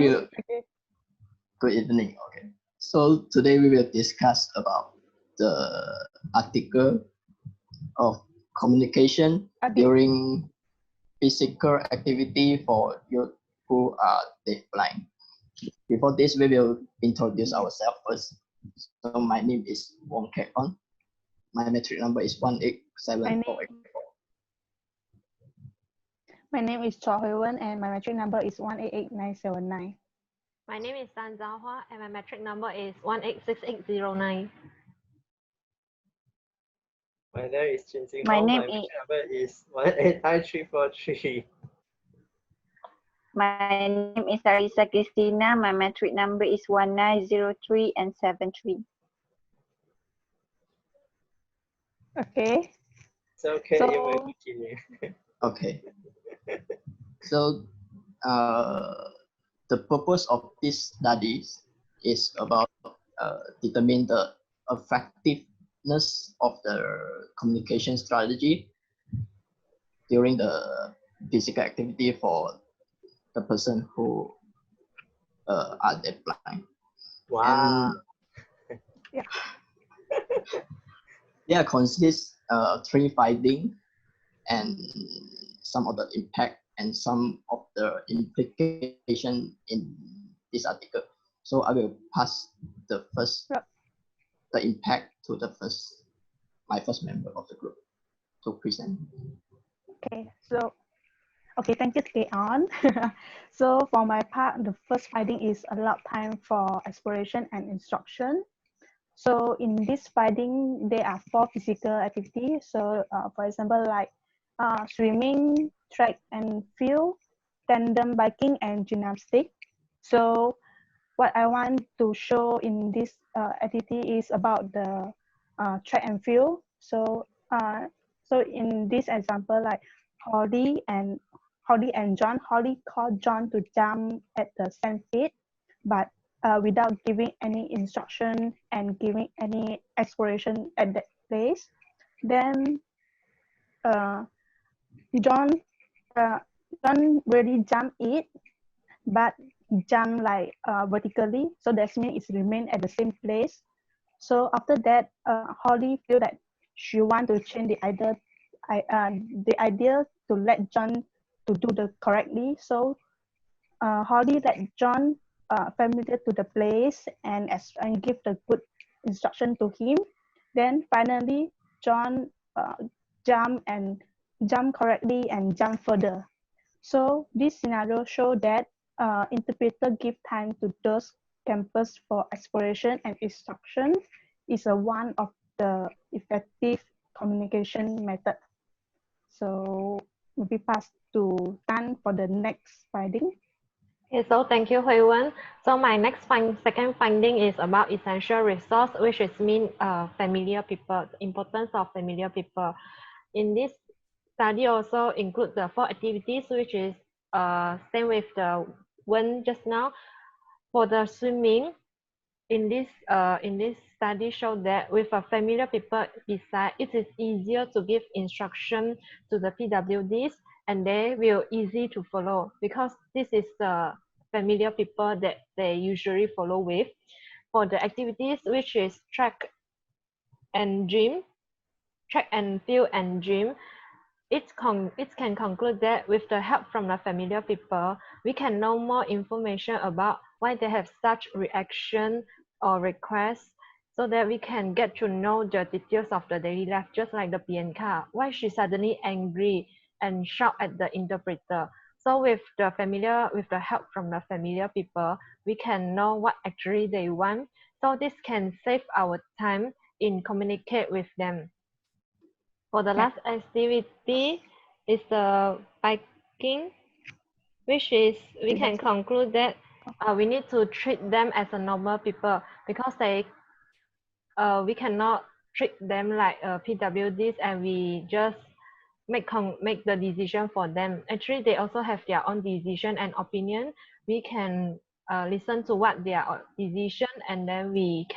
will. Okay. Good evening. Okay. So today we will discuss about the article of communication during physical activity for youth who are deafblind. Before this, we will introduce ourselves first. So my name is Wong Kek On. My metric number is 18748. My name is Cho Hui Wen and my metric number is 188979. My name is Tan Zhao Hua and my metric number is 186809. My name is Chin Jing My Hong. name My is- metric number is 189343. My name is Arisa Christina. My metric number is 1903 and 73. Okay. It's okay, you may So- continue. Okay. So the purpose of this studies is about determine the effectiveness of the communication strategy during the physical activity for the person who are deafblind. Wow. Yeah. There consists three findings and some of the impact and some of the implication in this article. So I will pass the impact to my first member of the group to present. Okay. Okay, thank you, stay on. So for my part, the first finding is allowed time for exploration and instruction. So in this finding, there are 4 physical activities. So for example, like swimming, track and field, tandem biking, and gymnastics. So what I want to show in this activity is about the track and field. So in this example, like Holly and John. Holly called John to jump at the sand pit, but without giving any instruction and giving any exploration at that place. Then John really jumped it, but jump like vertically, so that means it remain at the same place. So after that, Holly feel that she want to change the idea to let John to do the correctly. So Holly let John familiar to the place and give the good instruction to him. Then finally, John jump correctly and jump further. So this scenario show that interpreter give time to those campus for exploration and instruction is one of the effective communication method. So we pass to Tan for the next finding. Okay, so thank you, Hui Wen. So my second finding is about essential resource, which is familiar people, the importance of familiar people. In this study also include the 4 activities, which is same with the one just now. For the swimming, in this study showed that with a familiar people beside, it is easier to give instruction to the PWDs and they will easy to follow because this is the familiar people that they usually follow with. For the activities, which is track and field and gym, it can conclude that with the help from the familiar people, we can know more information about why they have such reaction or requests, so that we can get to know the details of the daily life, just like the Bianca, why she suddenly angry and shout at the interpreter. So with the help from the familiar people, we can know what actually they want. So this can save our time in communicate with them. For the last activity is the biking, which is we can conclude that we need to treat them as a normal people because we cannot treat them like PWDs and we just make the decision for them. Actually, they also have their own decision and opinion. We can listen to what their decision and then we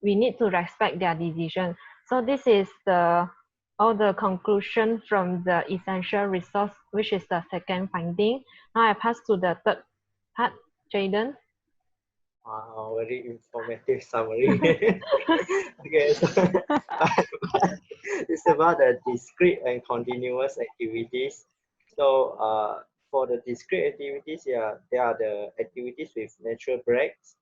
need to respect their decision. So this is all the conclusion from the essential resource, which is the second finding. Now I pass to the third part. Jaden? Wow, very informative summary. Okay, so it's about the discrete and continuous activities. So for the discrete activities, yeah, there are the activities with natural breaks,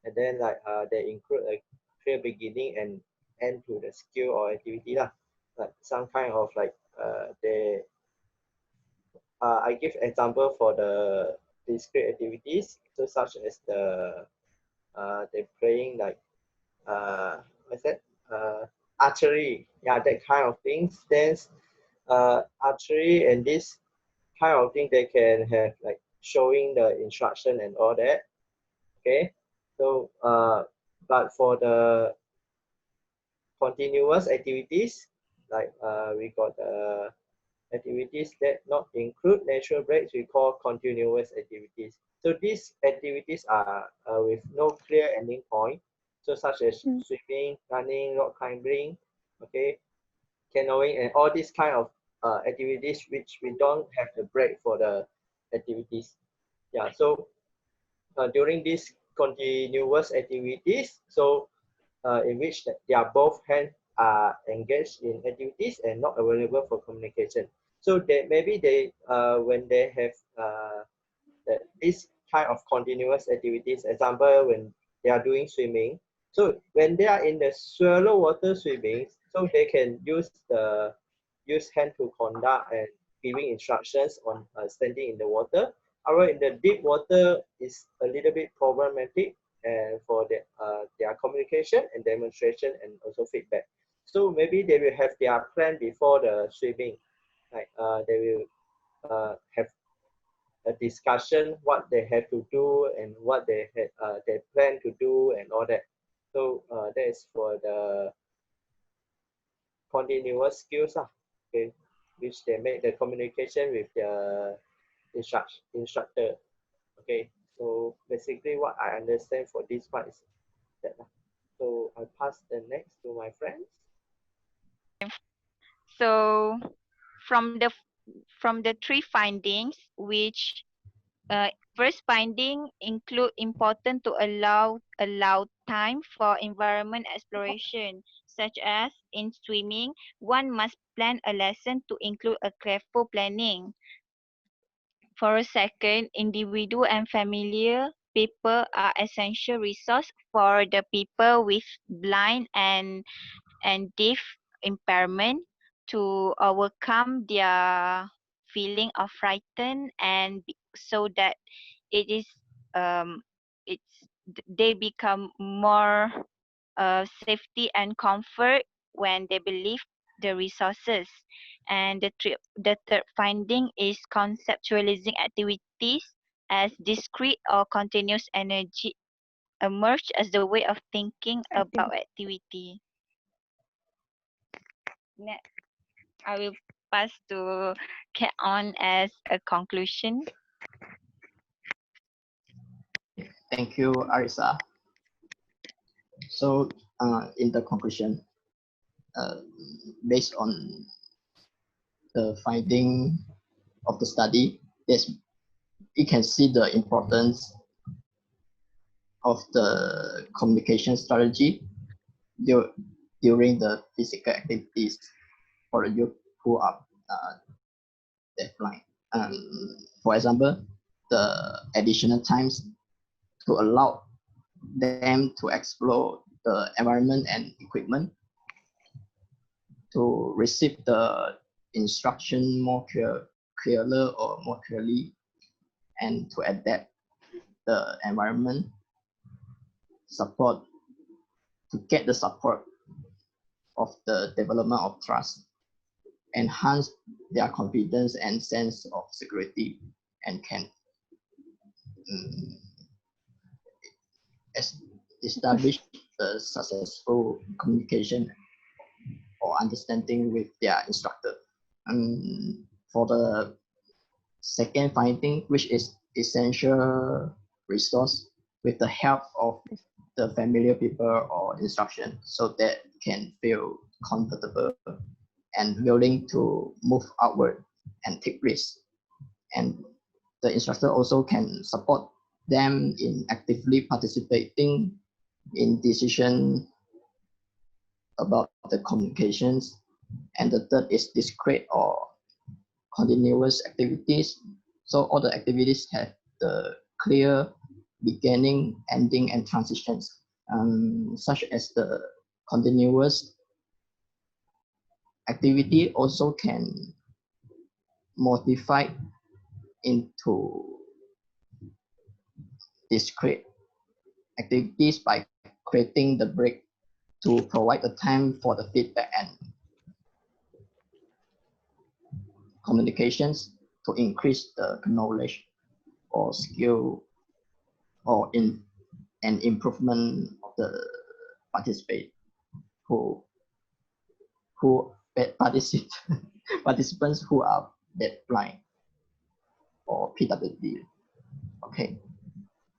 and then like they include a clear beginning and end to the skill or activity lah. Like some kind of like they I give example for the discrete activities, so such as they playing like what's that archery, yeah, that kind of things. Then archery and this kind of thing they can have like showing the instruction and all that. Okay, so but for the continuous activities, like we got activities that not include natural breaks, we call continuous activities. So these activities are with no clear ending point. So such as swimming, running, rock climbing, okay, canoeing, and all these kind of activities which we don't have the break for the activities. Yeah, so during these continuous activities, so in which they are both hands are engaged in activities and not available for communication. So they maybe they when they have this kind of continuous activities, example when they are doing swimming. So when they are in the shallow water swimming, so they can use hand to conduct and giving instructions on standing in the water. However, in the deep water is a little bit problematic and for their communication and demonstration and also feedback. So maybe they will have their plan before the swimming, like they will have a discussion what they have to do and what they plan to do and all that. So that is for the continuous skills, okay, which they make the communication with the instructor. Okay, so basically what I understand for this part is that. So I pass the next to my friends. So from the three findings, which first finding include important to allow time for environment exploration, such as in swimming, one must plan a lesson to include a careful planning. For a second, individual and familiar people are essential resource for the people with blind and deaf impairment to overcome their feeling of frightened and so that it is it's they become more safety and comfort when they believe the resources. And the third finding is conceptualizing activities as discrete or continuous energy emerge as the way of thinking about activity. Next, I will pass to get on as a conclusion. Thank you, Arisa. So, in the conclusion, based on the finding of the study, yes, we can see the importance of the communication strategy during the physical activities for the youth who are deafblind. For example, the additional times to allow them to explore the environment and equipment, to receive the instruction more clearer or more clearly, and to adapt the environment, support, to get the support of the development of trust, enhance their confidence and sense of security, and can establish the successful communication or understanding with their instructor. And for the second finding, which is essential resource, with the help of the familiar people or instruction, so that can feel comfortable and willing to move outward and take risks. And the instructor also can support them in actively participating in decision about the communications. And the third is discrete or continuous activities. So all the activities have the clear beginning, ending, and transitions, such as the continuous activity also can modify into discrete activities by creating the break to provide the time for the feedback and communications to increase the knowledge or skill or in an improvement of the participate who participants who are deafblind or PWD. Okay.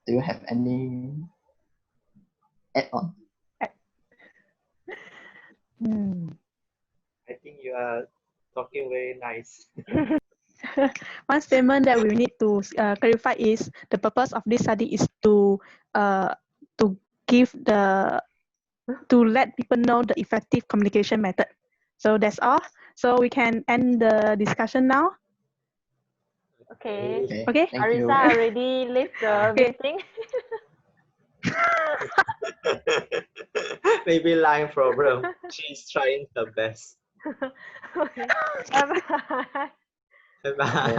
Do you have any add-on? I think you are talking very nice. One statement that we need to clarify is the purpose of this study is to give to let people know the effective communication method. So that's all. So we can end the discussion now. Okay. Okay. Thank you. Arisa already left the Okay. meeting. Maybe line problem. She's trying her best. Okay. Bye bye. Bye bye.